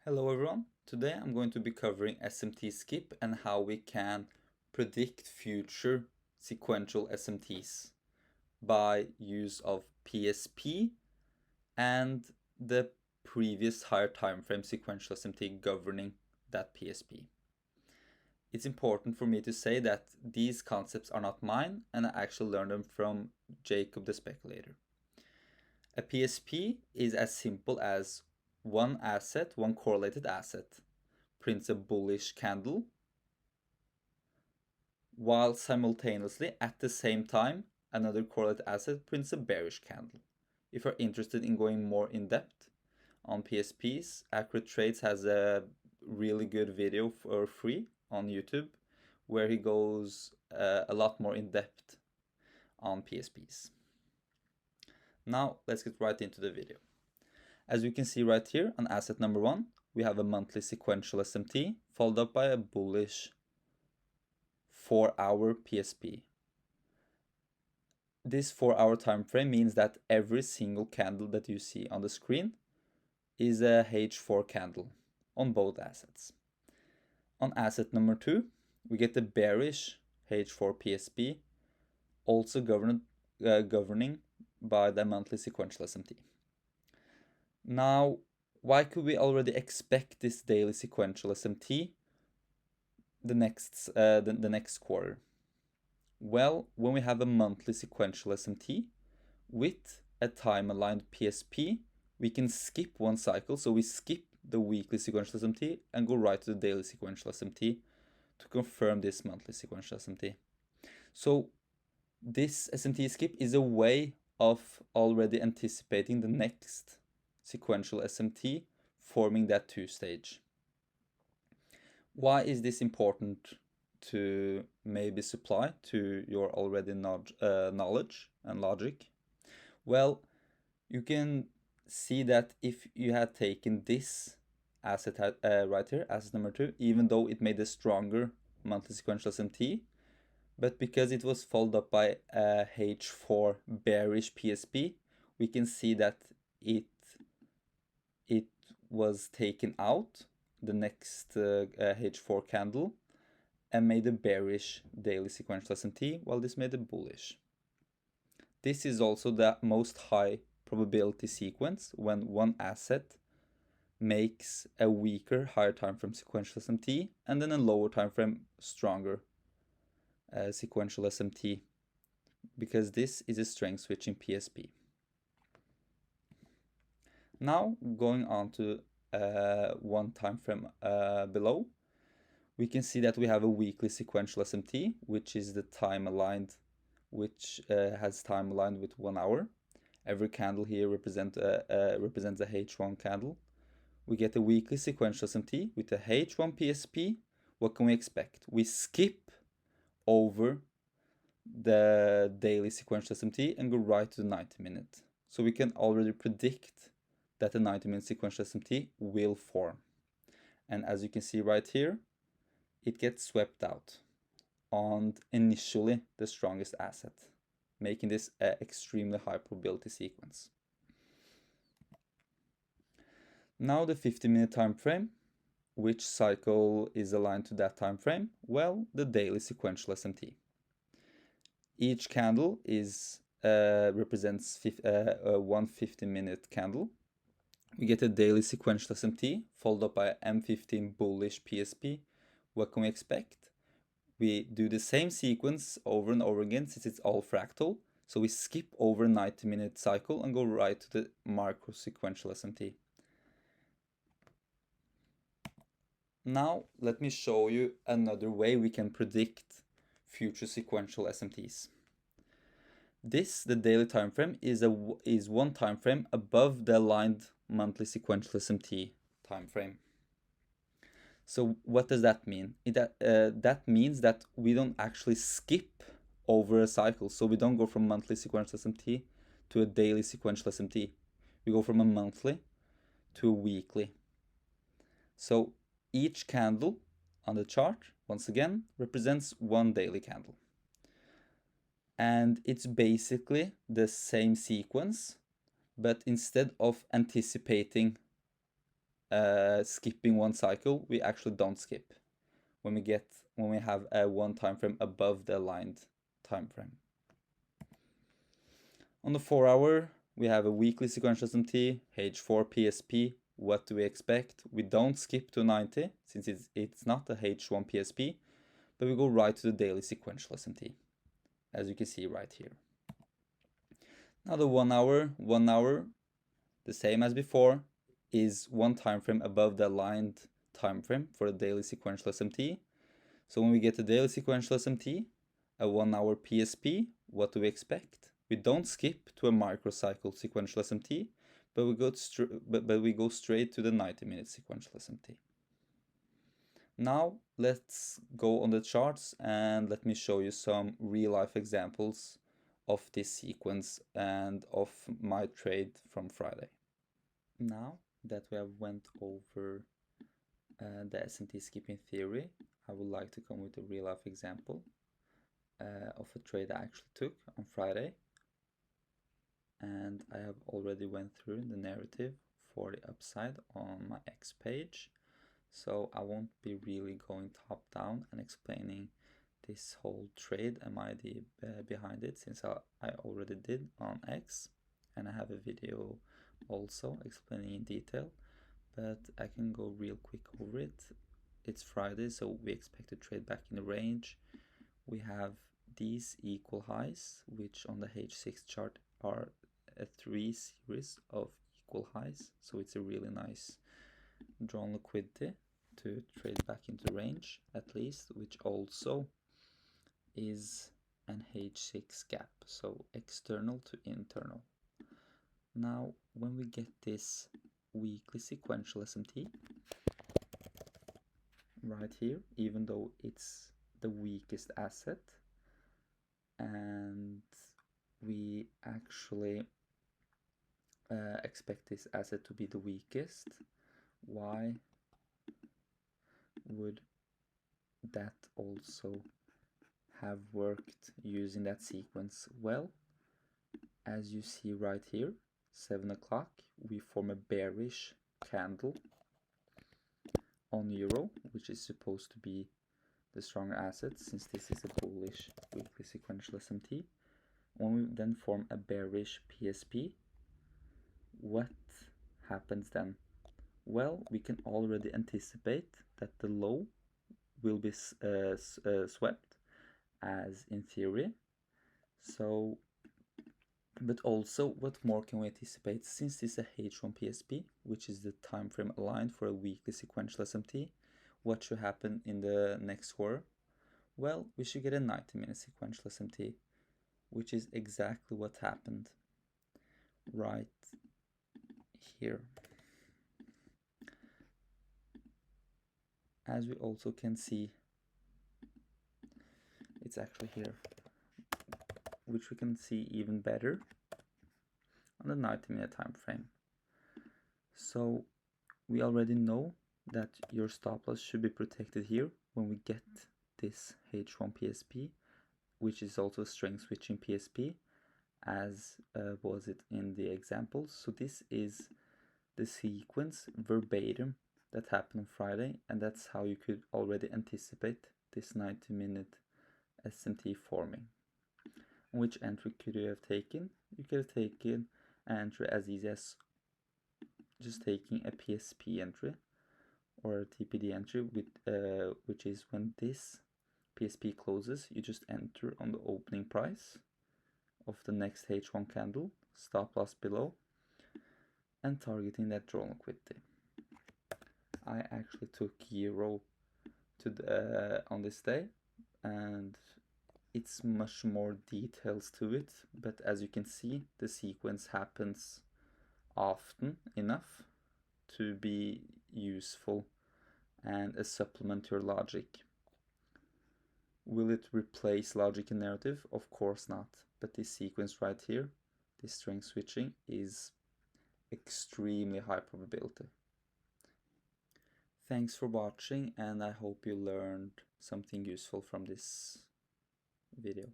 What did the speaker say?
Hello everyone, today I'm going to be covering SMT SKIP and how we can predict future sequential SMTs by use of PSP and the previous higher time frame sequential SMT governing that PSP. It's important for me to say that these concepts are not mine and I actually learned them from Jacob the Speculator. A PSP is as simple as one correlated asset, prints a bullish candle, while simultaneously at the same time another correlated asset prints a bearish candle. If you're interested in going more in depth on PSPs, Accurate Trades has a really good video for free on YouTube where he goes a lot more in depth on PSPs. Now let's get right into the video. As you can see right here on asset number 1, we have a monthly sequential SMT followed up by a bullish 4-hour PSP. This 4-hour time frame means that every single candle that you see on the screen is a H4 candle on both assets. On asset number 2, we get the bearish H4 PSP, also governing by the monthly sequential SMT. Now, why could we already expect this daily sequential SMT the next quarter? Well, when we have a monthly sequential SMT with a time-aligned PSP, we can skip one cycle. So we skip the weekly sequential SMT and go right to the daily sequential SMT to confirm this monthly sequential SMT. So this SMT skip is a way of already anticipating the next sequential SMT, forming that two-stage. Why is this important to maybe supply to your already knowledge and logic? Well, you can see that if you had taken this asset right here, asset number 2, even though it made a stronger monthly sequential SMT, but because it was followed up by a H4 bearish PSP, we can see that it was taken out the next H4 candle and made a bearish daily sequential SMT, while this made a bullish. This is also the most high probability sequence when one asset makes a weaker higher time frame sequential SMT and then a lower time frame stronger sequential SMT, because this is a strength switch in PSP. Now going on to one time frame below, we can see that we have a weekly sequential SMT, which is the time aligned, which has time aligned with 1 hour. Every candle here represents a H1 candle. We get a weekly sequential SMT with a H1 PSP. What can we expect? We skip over the daily sequential SMT and go right to the 90-minute. So we can already predict that the 90-minute sequential SMT will form. And as you can see right here, it gets swept out on initially the strongest asset, making this an extremely high probability sequence. Now the 50-minute time frame, which cycle is aligned to that time frame? Well, the daily sequential SMT. Each candle represents one 50-minute candle. We get a daily sequential SMT followed up by an M15 bullish PSP. What can we expect? We do the same sequence over and over again since it's all fractal. So we skip over a 90-minute cycle and go right to the macro sequential SMT. Now let me show you another way we can predict future sequential SMTs. The daily time frame, is one time frame above the aligned monthly sequential SMT time frame. So what does that mean? That means that we don't actually skip over a cycle. So we don't go from monthly sequential SMT to a daily sequential SMT. We go from a monthly to a weekly. So each candle on the chart, once again, represents one daily candle. And it's basically the same sequence, but instead of anticipating skipping one cycle, we actually don't skip when we have a one time frame above the aligned time frame. On the 4 hour, we have a weekly sequential SMT, H4 PSP. What do we expect? We don't skip to 90 since it's not a H1 PSP, but we go right to the daily sequential SMT, as you can see right here. Now the 1 hour, the same as before, is one time frame above the aligned time frame for the daily sequential SMT. So when we get the daily sequential SMT, a 1 hour PSP, what do we expect? We don't skip to a microcycle sequential SMT, but we go straight to the 90-minute sequential SMT. Now let's go on the charts and let me show you some real-life examples of this sequence and of my trade from Friday. Now that we have went over the SMT skipping theory, I would like to come with a real-life example of a trade I actually took on Friday. And I have already went through the narrative for the upside on my X page, so I won't be really going top down and explaining this whole trade and my idea behind it, since I already did on X, and I have a video also explaining in detail, but I can go real quick over it. It's Friday, so we expect to trade back in the range. We have these equal highs, which on the H6 chart are a 3 series of equal highs, so it's a really nice drawn liquidity to trade back into range at least, which also is an H6 gap, so external to internal. Now when we get this weekly sequential SMT right here, even though it's the weakest asset and we actually expect this asset to be the weakest, why would that also have worked using that sequence? Well, as you see right here, 7 o'clock, we form a bearish candle on euro, which is supposed to be the stronger asset, since this is a bullish weekly sequential SMT. When we then form a bearish PSP, what happens then? Well, we can already anticipate that the low will be swept, as in theory. So, but also, what more can we anticipate? Since this is a H1 PSP, which is the time frame aligned for a weekly sequential SMT, what should happen in the next hour? Well, we should get a 90-minute sequential SMT, which is exactly what happened right here. As we also can see, it's actually here, which we can see even better on the 90-minute time frame. So we already know that your stop loss should be protected here when we get this H1 PSP, which is also strength switching PSP, as was it in the examples. So this is the sequence verbatim that happened on Friday, and that's how you could already anticipate this 90-minute SMT forming. Which entry could you have taken? You could have taken an entry as easy as just taking a PSP entry or a TPD entry, with which is when this PSP closes, you just enter on the opening price of the next H1 candle, stop loss below, and targeting that drawn liquidity. I actually took euro to on this day, and it's much more details to it, but as you can see, the sequence happens often enough to be useful and a supplement to your logic. Will it replace logic and narrative? Of course not, but this sequence right here, this strength switching, is extremely high probability. Thanks for watching, and I hope you learned something useful from this video.